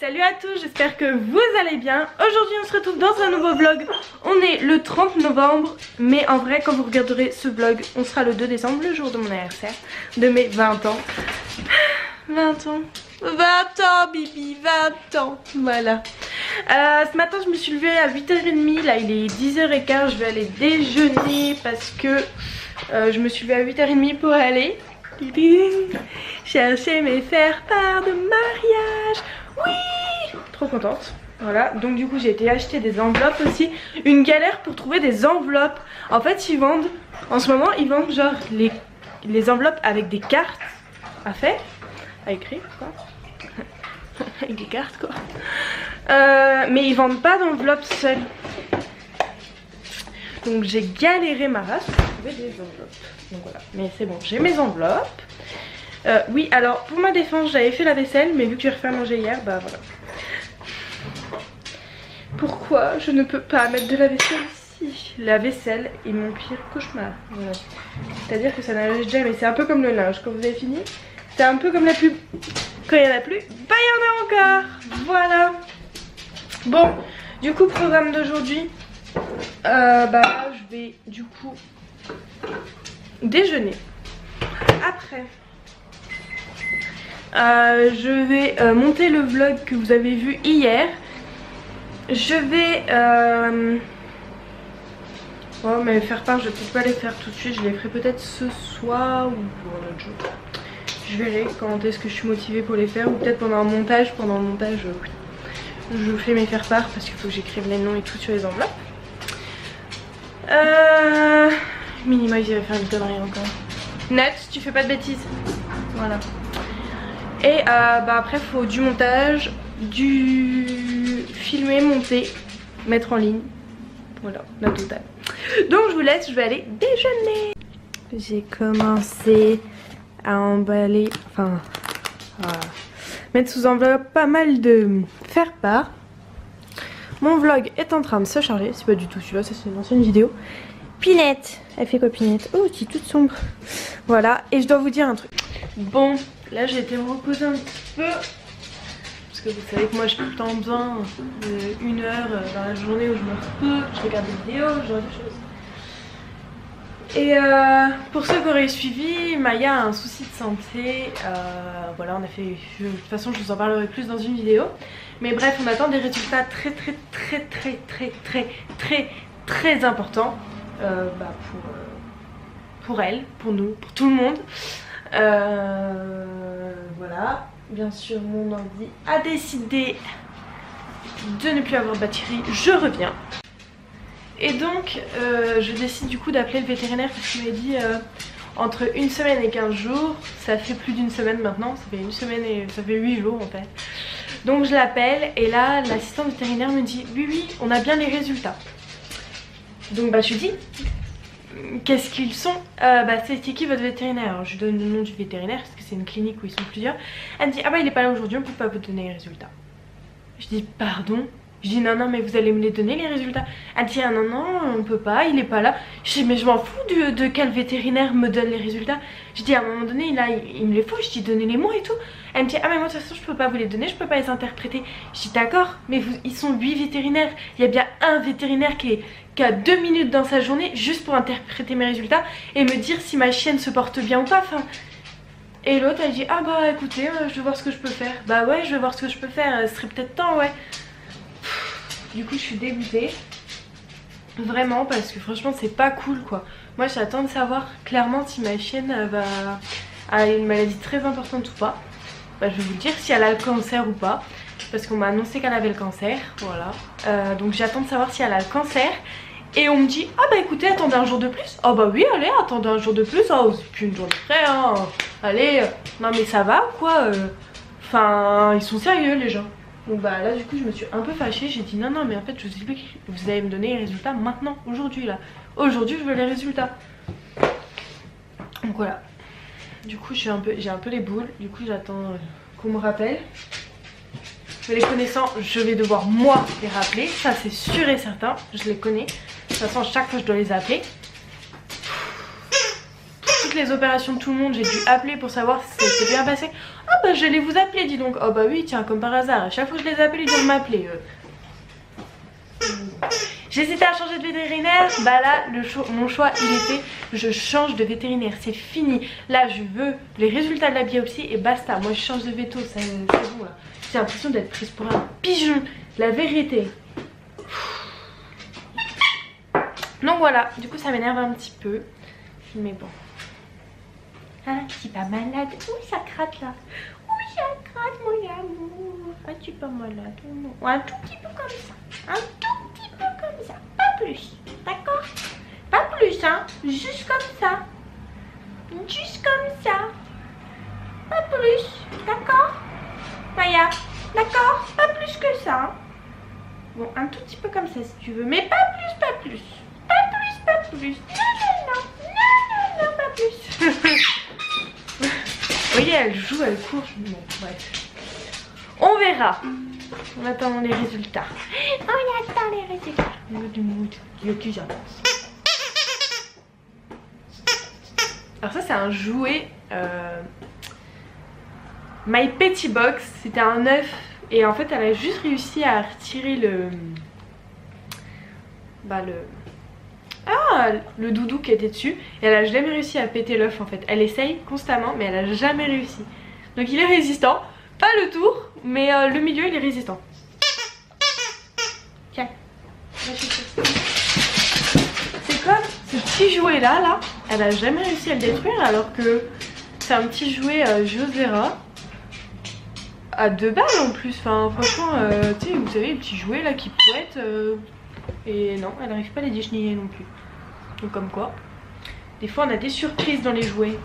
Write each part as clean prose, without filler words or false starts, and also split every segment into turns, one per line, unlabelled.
Salut à tous, j'espère que vous allez bien. Aujourd'hui on se retrouve dans un nouveau vlog. On est le 30 novembre, mais en vrai quand vous regarderez ce vlog, on sera le 2 décembre, le jour de mon anniversaire, de mes 20 ans. 20 ans, 20 ans Bibi, 20 ans, voilà. Ce matin je me suis levée à 8h30, là il est 10h15, je vais aller déjeuner parce que je me suis levée à 8h30 pour aller chercher mes faire-part de mariage. Oui, trop contente. Voilà, donc du coup j'ai été acheter des enveloppes aussi. Une galère pour trouver des enveloppes. En fait ils vendent, en ce moment ils vendent genre les enveloppes avec des cartes à faire, à écrire quoi. Avec des cartes quoi. Mais ils vendent pas d'enveloppes seules. Donc j'ai galéré ma race pour trouver des enveloppes. Donc voilà, mais c'est bon, j'ai mes enveloppes. Oui, alors pour ma défense, j'avais fait la vaisselle, mais vu que j'ai refait à manger hier, bah voilà. Pourquoi je ne peux pas mettre de la vaisselle ici? La vaisselle est mon pire cauchemar. Voilà. C'est-à-dire que ça n'arrive jamais. C'est un peu comme le linge. Quand vous avez fini, c'est un peu comme la pub. Quand il n'y en a plus, bah il y en a encore. Voilà. Bon, du coup, programme d'aujourd'hui. Bah je vais du coup déjeuner. Après je vais monter le vlog que vous avez vu hier. Je vais oh mais faire part, je vais peut-être pas les faire tout de suite. Je les ferai peut-être ce soir ou pour un autre jour. Je verrai quand est-ce que je suis motivée pour les faire. Ou peut-être pendant un montage. Pendant le montage je vous fais mes faire part parce qu'il faut que j'écrive les noms et tout sur les enveloppes. Minima il va faire une connerie encore. Net, tu fais pas de bêtises. Voilà. Et bah après faut du montage, du filmer, monter, mettre en ligne. Voilà, la totale. Donc je vous laisse, je vais aller déjeuner. J'ai commencé à emballer, enfin à mettre sous enveloppe pas mal de faire part. Mon vlog est en train de se charger, c'est pas du tout celui-là, ça c'est une ancienne vidéo. Pinette, elle fait quoi Pinette? Oh, qui est toute sombre. Voilà, et je dois vous dire un truc. Bon, là j'ai été me reposer un petit peu. Parce que vous savez que moi j'ai tout le temps besoin d'une heure dans la journée où je me repose, je regarde des vidéos, ce genre de choses. Et pour ceux qui auraient suivi, Maya a un souci de santé. Voilà, on a fait. De toute façon, je vous en parlerai plus dans une vidéo. Mais bref, on attend des résultats très importants pour elle, pour nous, pour tout le monde. Voilà. Bien sûr, mon ordi a décidé de ne plus avoir de batterie. Je reviens. Et donc je décide du coup d'appeler le vétérinaire parce qu'il m'a dit entre une semaine et 15 jours. Ça fait plus d'une semaine maintenant, ça fait une semaine et ça fait 8 jours en fait. Donc je l'appelle et là l'assistant vétérinaire me dit oui on a bien les résultats. Donc bah je lui dis qu'est-ce qu'ils sont? Bah c'est qui votre vétérinaire? Alors, je lui donne le nom du vétérinaire parce que c'est une clinique où ils sont plusieurs. Elle me dit ah bah il est pas là aujourd'hui, on peut pas vous donner les résultats. Je dis pardon? Je dis non mais vous allez me les donner les résultats. Elle dit ah non on peut pas, il est pas là. Je dis mais je m'en fous de quel vétérinaire me donne les résultats. Je dis à un moment donné il me les faut, je dis donnez-les-moi et tout. Elle me dit ah mais moi de toute façon je peux pas vous les donner, je peux pas les interpréter. Je dis d'accord mais ils sont 8 vétérinaires. Il y a bien un vétérinaire qui a 2 minutes dans sa journée juste pour interpréter mes résultats et me dire si ma chienne se porte bien ou pas. Enfin, et l'autre elle dit ah bah écoutez je vais voir ce que je peux faire. Bah ouais je vais voir ce que je peux faire, ce serait peut-être temps ouais. Du coup je suis dégoûtée. Vraiment parce que franchement c'est pas cool quoi. Moi j'attends de savoir clairement si ma chienne a une maladie très importante ou pas. Bah, je vais vous le dire si elle a le cancer ou pas. Parce qu'on m'a annoncé qu'elle avait le cancer. Voilà. Donc j'attends de savoir si elle a le cancer. Et on me dit ah bah écoutez attendez un jour de plus. Oh bah oui allez attendez un jour de plus. Oh c'est plus une journée près hein. Allez non mais ça va ou quoi Enfin ils sont sérieux les gens. Donc bah là du coup je me suis un peu fâchée. J'ai dit non mais en fait je vous explique, vous allez me donner les résultats maintenant, aujourd'hui là. Aujourd'hui je veux les résultats. Donc voilà. Du coup j'ai un peu les boules. Du coup j'attends qu'on me rappelle. Mais les connaissant, je vais devoir moi les rappeler. Ça c'est sûr et certain, je les connais. De toute façon chaque fois je dois les appeler. toutes les opérations de tout le monde, j'ai dû appeler pour savoir si c'était bien passé. Ah bah j'allais vous appeler, dis donc. Oh bah oui, tiens, comme par hasard, à chaque fois que je les appelle, ils doivent m'appeler. J'hésitais à changer de vétérinaire, bah là mon choix il était je change de vétérinaire, c'est fini. Là je veux les résultats de la biopsie et basta. Moi je change de veto, c'est bon là. J'ai l'impression d'être prise pour un pigeon, la vérité. Donc voilà, du coup ça m'énerve un petit peu, mais bon. Ah, je suis pas malade. Oui, ça gratte là. Oui, ça gratte mon amour. Ah, tu es pas malade. Non. Un tout petit peu comme ça. Un tout petit peu comme ça. Pas plus. D'accord? Pas plus, hein. Juste comme ça. Juste comme ça. Pas plus. D'accord? Maya. D'accord? Pas plus que ça. Bon, un tout petit peu comme ça si tu veux. Mais pas plus, pas plus. Pas plus, pas plus. Non, non, non. Non, non, non, pas plus. Vous voyez, elle joue, elle court. Bon, bref. On verra. On attend les résultats. On attend les résultats. Il y a plusieurs danses. Alors ça, c'est un jouet My Petty Box. C'était un œuf. Et en fait, elle a juste réussi à retirer le doudou qui était dessus. Et elle a jamais réussi à péter l'œuf en fait. Elle essaye constamment mais elle a jamais réussi. Donc il est résistant. Pas le tour mais le milieu il est résistant. Tiens. C'est comme ce petit jouet là. Elle a jamais réussi à le détruire alors que c'est un petit jouet Josera. À 2 balles en plus. Enfin franchement tu sais vous savez les petits jouets là qui poètent. Et non elle n'arrive pas à les décheniller non plus. Donc comme quoi, des fois on a des surprises dans les jouets.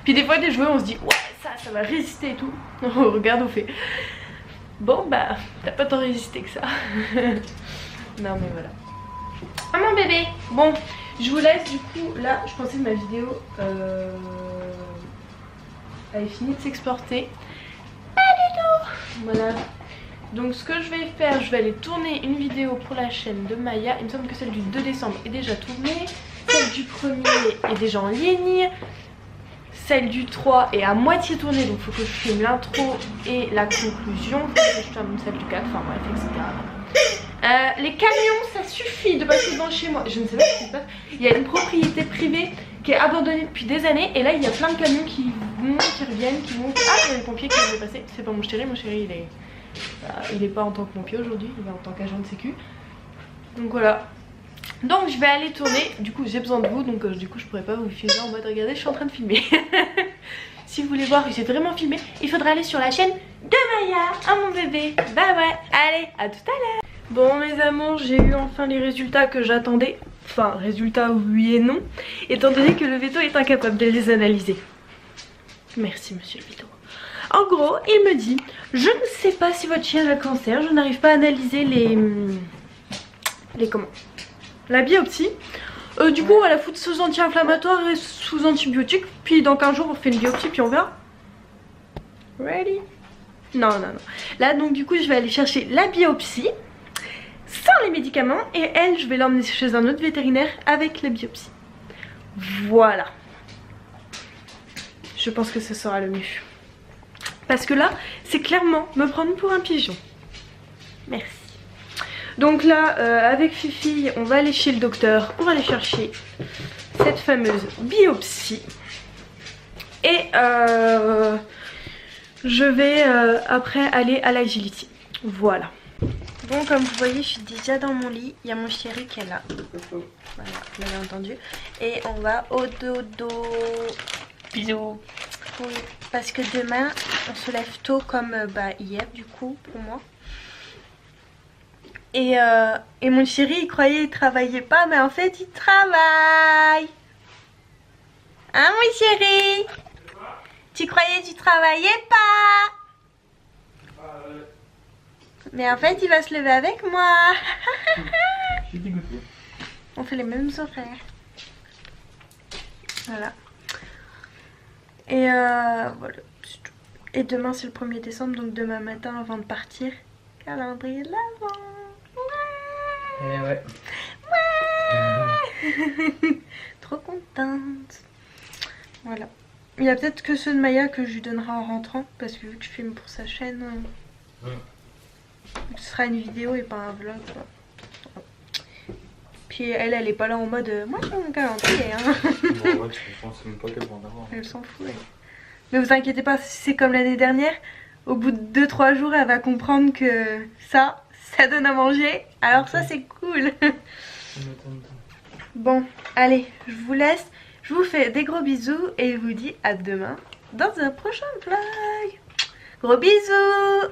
Puis des fois des jouets on se dit ouais ça va résister et tout. On regarde, on fait bon bah t'as pas tant résisté que ça. Non mais voilà. Ah mon bébé. Bon je vous laisse du coup. Là je pensais que ma vidéo avait fini de s'exporter. Pas du tout. Voilà. Donc ce que je vais faire, je vais aller tourner une vidéo pour la chaîne de Maya. Il me semble que celle du 2 décembre est déjà tournée. Celle du 1er est déjà en ligne. Celle du 3 est à moitié tournée. Donc il faut que je filme l'intro et la conclusion. Il faut que je termine celle du 4. Enfin bref, etc. Les camions, ça suffit de passer devant chez moi. Je ne sais pas ce qui se passe. Il y a une propriété privée qui est abandonnée depuis des années. Et là il y a plein de camions qui vont, qui reviennent, qui vont... Ah, il y a les pompiers qui viennent de passer. C'est pas mon chéri il est pas en tant que pompier aujourd'hui, il est en tant qu'agent de sécu. Donc voilà. Donc je vais aller tourner. Du coup j'ai besoin de vous. Donc du coup je pourrais pas vous filmer en mode regardez je suis en train de filmer. Si vous voulez voir que j'ai vraiment filmé, il faudra aller sur la chaîne de Maya. Ah mon bébé. Bah ouais. Allez à tout à l'heure. Bon mes amours, j'ai eu enfin les résultats que j'attendais. Enfin résultats oui et non. Étant donné que le veto est incapable de les analyser. Merci monsieur le veto. En gros, il me dit, je ne sais pas si votre chien a le cancer, je n'arrive pas à analyser la biopsie. Du coup, on va la foutre sous anti-inflammatoire et sous antibiotiques. Puis dans 15 jours, on fait une biopsie, puis on verra. Ready? Non. Là, donc du coup, je vais aller chercher la biopsie sans les médicaments. Et elle, je vais l'emmener chez un autre vétérinaire avec la biopsie. Voilà. Je pense que ce sera le mieux. Parce que là, c'est clairement me prendre pour un pigeon. Merci. Donc là, avec Fifi, on va aller chez le docteur pour aller chercher cette fameuse biopsie. Et je vais après aller à l'agility. Voilà. Bon, comme vous voyez, je suis déjà dans mon lit. Il y a mon chéri qui est là. Voilà, vous l'avez entendu. Et on va au dodo. Bisous. Oui, parce que demain on se lève tôt comme hier du coup pour moi. Et mon chéri il croyait il travaillait pas mais en fait il travaille. Hein mon chéri? Tu croyais tu travaillais pas? Mais en fait il va se lever avec moi. On fait les mêmes horaires. Voilà. Et voilà. Et demain c'est le 1er décembre, donc demain matin avant de partir, calendrier de l'Avent. Ouais. Ouais. Trop contente. Voilà. Il y a peut-être que ceux de Maya que je lui donnerai en rentrant, parce que vu que je filme pour sa chaîne, ce sera une vidéo et pas un vlog quoi. Puis elle est pas là en mode moi j'ai mon calendrier hein.
Bon, ouais, je pense même pas qu'elle va en avoir.
Elle s'en fout elle. Mais vous inquiétez pas, si c'est comme l'année dernière, au bout de 2-3 jours elle va comprendre que ça donne à manger, alors ça c'est cool. Bon, allez, je vous laisse, je vous fais des gros bisous et je vous dis à demain dans un prochain vlog. Gros bisous.